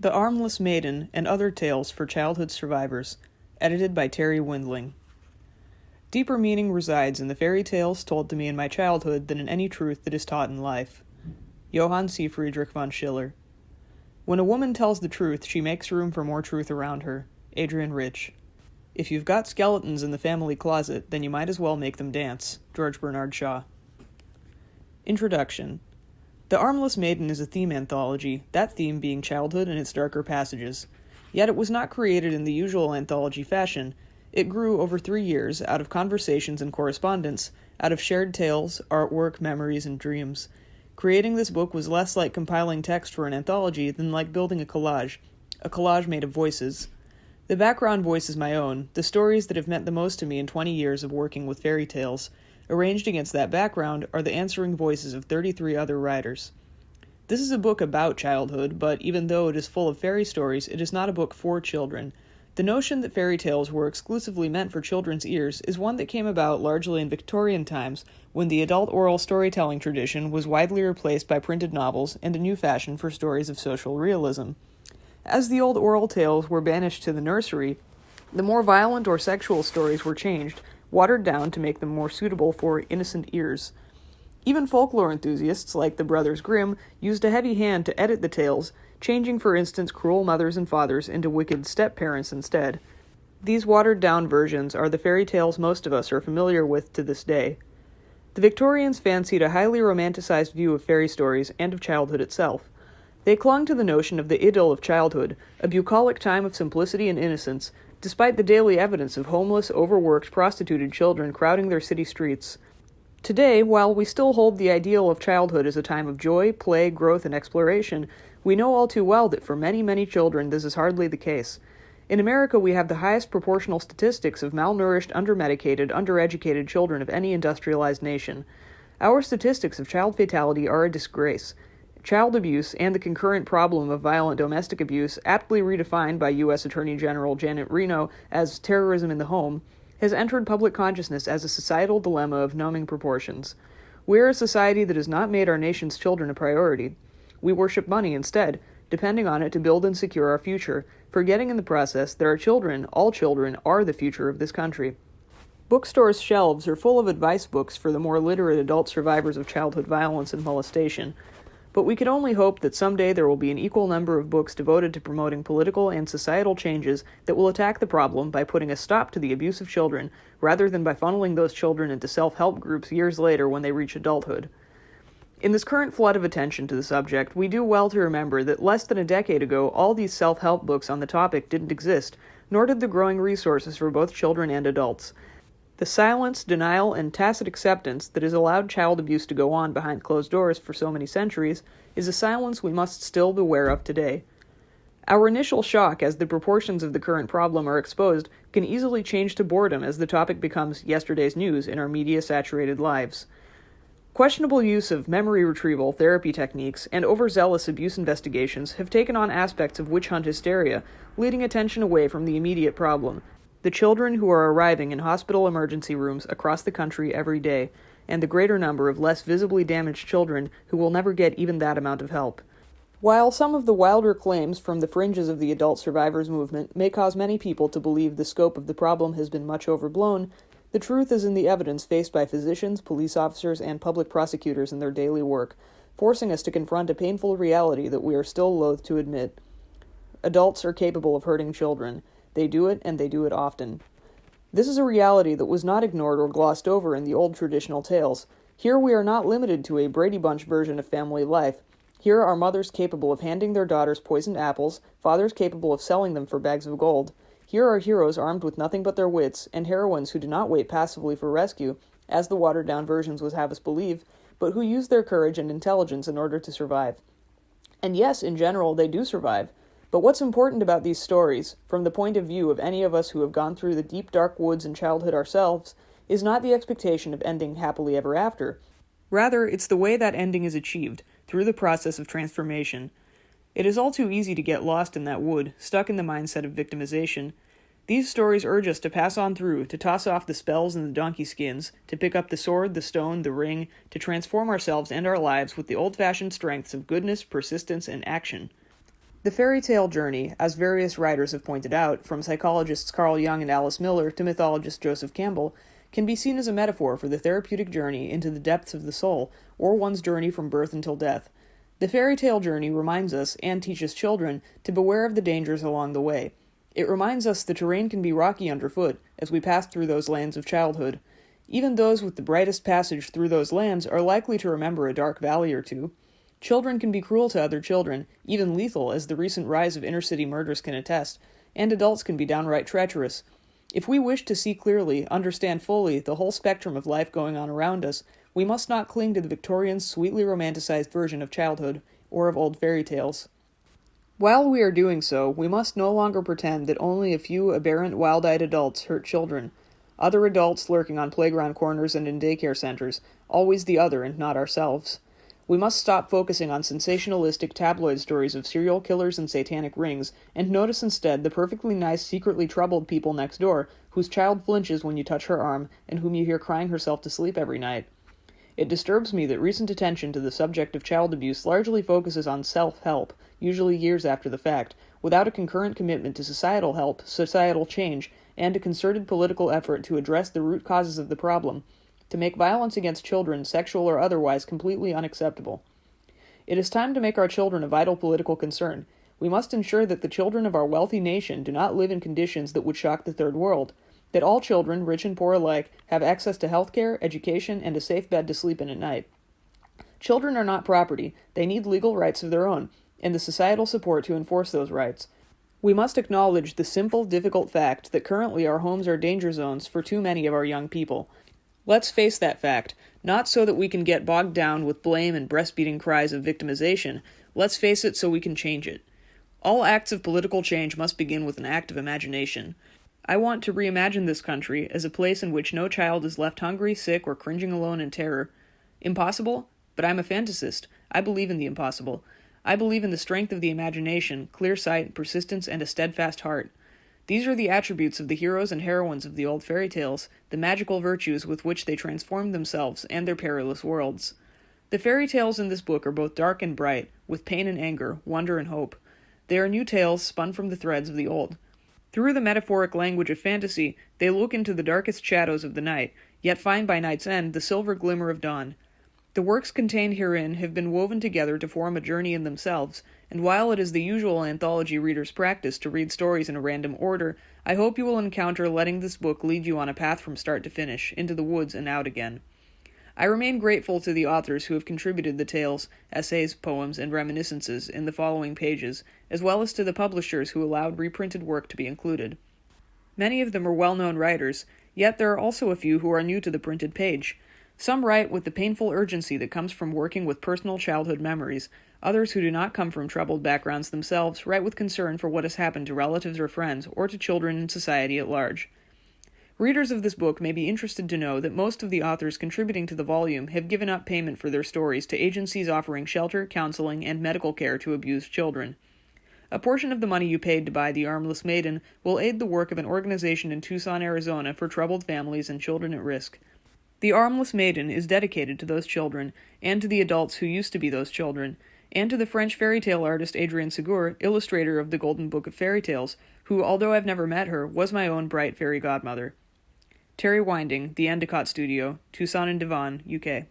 The Armless Maiden and Other Tales for Childhood Survivors, edited by Terri Windling. Deeper meaning resides in the fairy tales told to me in my childhood than in any truth that is taught in life. Johann C. Friedrich von Schiller. When a woman tells the truth, she makes room for more truth around her. Adrian Rich. If you've got skeletons in the family closet, then you might as well make them dance. George Bernard Shaw. Introduction. The Armless Maiden is a theme anthology, that theme being childhood and its darker passages. Yet it was not created in the usual anthology fashion. It grew over 3 years, out of conversations and correspondence, out of shared tales, artwork, memories, and dreams. Creating this book was less like compiling text for an anthology than like building a collage made of voices. The background voice is my own, the stories that have meant the most to me in 20 years of working with fairy tales. Arranged against that background are the answering voices of 33 other writers. This is a book about childhood, but even though it is full of fairy stories, it is not a book for children. The notion that fairy tales were exclusively meant for children's ears is one that came about largely in Victorian times, when the adult oral storytelling tradition was widely replaced by printed novels and a new fashion for stories of social realism. As the old oral tales were banished to the nursery, the more violent or sexual stories were changed, watered down to make them more suitable for innocent ears. Even folklore enthusiasts, like the Brothers Grimm, used a heavy hand to edit the tales, changing, for instance, cruel mothers and fathers into wicked step-parents instead. These watered-down versions are the fairy tales most of us are familiar with to this day. The Victorians fancied a highly romanticized view of fairy stories and of childhood itself. They clung to the notion of the idyll of childhood, a bucolic time of simplicity and innocence, despite the daily evidence of homeless, overworked, prostituted children crowding their city streets. Today, while we still hold the ideal of childhood as a time of joy, play, growth, and exploration, we know all too well that for many, many children this is hardly the case. In America, we have the highest proportional statistics of malnourished, undermedicated, undereducated children of any industrialized nation. Our statistics of child fatality are a disgrace. Child abuse and the concurrent problem of violent domestic abuse, aptly redefined by U.S. Attorney General Janet Reno as terrorism in the home, has entered public consciousness as a societal dilemma of numbing proportions. We're a society that has not made our nation's children a priority. We worship money instead, depending on it to build and secure our future, forgetting in the process that our children, all children, are the future of this country. Bookstores' shelves are full of advice books for the more literate adult survivors of childhood violence and molestation. But we can only hope that someday there will be an equal number of books devoted to promoting political and societal changes that will attack the problem by putting a stop to the abuse of children, rather than by funneling those children into self-help groups years later when they reach adulthood. In this current flood of attention to the subject, we do well to remember that less than a decade ago, all these self-help books on the topic didn't exist, nor did the growing resources for both children and adults. The silence, denial, and tacit acceptance that has allowed child abuse to go on behind closed doors for so many centuries is a silence we must still beware of today. Our initial shock as the proportions of the current problem are exposed can easily change to boredom as the topic becomes yesterday's news in our media-saturated lives. Questionable use of memory retrieval therapy techniques and overzealous abuse investigations have taken on aspects of witch hunt hysteria, leading attention away from the immediate problem: the children who are arriving in hospital emergency rooms across the country every day, and the greater number of less visibly damaged children who will never get even that amount of help. While some of the wilder claims from the fringes of the adult survivors movement may cause many people to believe the scope of the problem has been much overblown, the truth is in the evidence faced by physicians, police officers, and public prosecutors in their daily work, forcing us to confront a painful reality that we are still loath to admit. Adults are capable of hurting children. They do it, and they do it often. This is a reality that was not ignored or glossed over in the old traditional tales. Here we are not limited to a Brady Bunch version of family life. Here are mothers capable of handing their daughters poisoned apples, fathers capable of selling them for bags of gold. Here are heroes armed with nothing but their wits, and heroines who do not wait passively for rescue, as the watered-down versions would have us believe, but who use their courage and intelligence in order to survive. And yes, in general, they do survive. But what's important about these stories, from the point of view of any of us who have gone through the deep dark woods in childhood ourselves, is not the expectation of ending happily ever after. Rather, it's the way that ending is achieved, through the process of transformation. It is all too easy to get lost in that wood, stuck in the mindset of victimization. These stories urge us to pass on through, to toss off the spells and the donkey skins, to pick up the sword, the stone, the ring, to transform ourselves and our lives with the old-fashioned strengths of goodness, persistence, and action. The fairy tale journey, as various writers have pointed out, from psychologists Carl Jung and Alice Miller to mythologist Joseph Campbell, can be seen as a metaphor for the therapeutic journey into the depths of the soul, or one's journey from birth until death. The fairy tale journey reminds us, and teaches children, to beware of the dangers along the way. It reminds us the terrain can be rocky underfoot as we pass through those lands of childhood. Even those with the brightest passage through those lands are likely to remember a dark valley or two. Children can be cruel to other children, even lethal, as the recent rise of inner-city murders can attest, and adults can be downright treacherous. If we wish to see clearly, understand fully, the whole spectrum of life going on around us, we must not cling to the Victorian, sweetly romanticized version of childhood, or of old fairy tales. While we are doing so, we must no longer pretend that only a few aberrant, wild-eyed adults hurt children. Other adults lurking on playground corners and in daycare centers, always the other and not ourselves. We must stop focusing on sensationalistic tabloid stories of serial killers and satanic rings, and notice instead the perfectly nice, secretly troubled people next door, whose child flinches when you touch her arm, and whom you hear crying herself to sleep every night. It disturbs me that recent attention to the subject of child abuse largely focuses on self-help, usually years after the fact, without a concurrent commitment to societal help, societal change, and a concerted political effort to address the root causes of the problem, to make violence against children, sexual or otherwise, completely unacceptable. It is time to make our children a vital political concern. We must ensure that the children of our wealthy nation do not live in conditions that would shock the third world, that all children, rich and poor alike, have access to health care, education, and a safe bed to sleep in at night. Children are not property. They need legal rights of their own, and the societal support to enforce those rights. We must acknowledge the simple, difficult fact that currently our homes are danger zones for too many of our young people. Let's face that fact, not so that we can get bogged down with blame and breastbeating cries of victimization. Let's face it so we can change it. All acts of political change must begin with an act of imagination. I want to reimagine this country as a place in which no child is left hungry, sick, or cringing alone in terror. Impossible? But I'm a fantasist. I believe in the impossible. I believe in the strength of the imagination, clear sight, persistence, and a steadfast heart. These are the attributes of the heroes and heroines of the old fairy tales, the magical virtues with which they transformed themselves and their perilous worlds. The fairy tales in this book are both dark and bright, with pain and anger, wonder and hope. They are new tales spun from the threads of the old. Through the metaphoric language of fantasy, they look into the darkest shadows of the night, yet find by night's end the silver glimmer of dawn. The works contained herein have been woven together to form a journey in themselves, and while it is the usual anthology reader's practice to read stories in a random order, I hope you will encounter letting this book lead you on a path from start to finish, into the woods and out again. I remain grateful to the authors who have contributed the tales, essays, poems, and reminiscences in the following pages, as well as to the publishers who allowed reprinted work to be included. Many of them are well-known writers, yet there are also a few who are new to the printed page. Some write with the painful urgency that comes from working with personal childhood memories. Others who do not come from troubled backgrounds themselves write with concern for what has happened to relatives or friends, or to children in society at large. Readers of this book may be interested to know that most of the authors contributing to the volume have given up payment for their stories to agencies offering shelter, counseling, and medical care to abused children. A portion of the money you paid to buy the Armless Maiden will aid the work of an organization in Tucson, Arizona for troubled families and children at risk. The Armless Maiden is dedicated to those children, and to the adults who used to be those children, and to the French fairy tale artist Adrienne Segur, illustrator of the Golden Book of Fairy Tales, who, although I've never met her, was my own bright fairy godmother. Terri Windling, The Endicott Studio, Tucson and Devon, UK.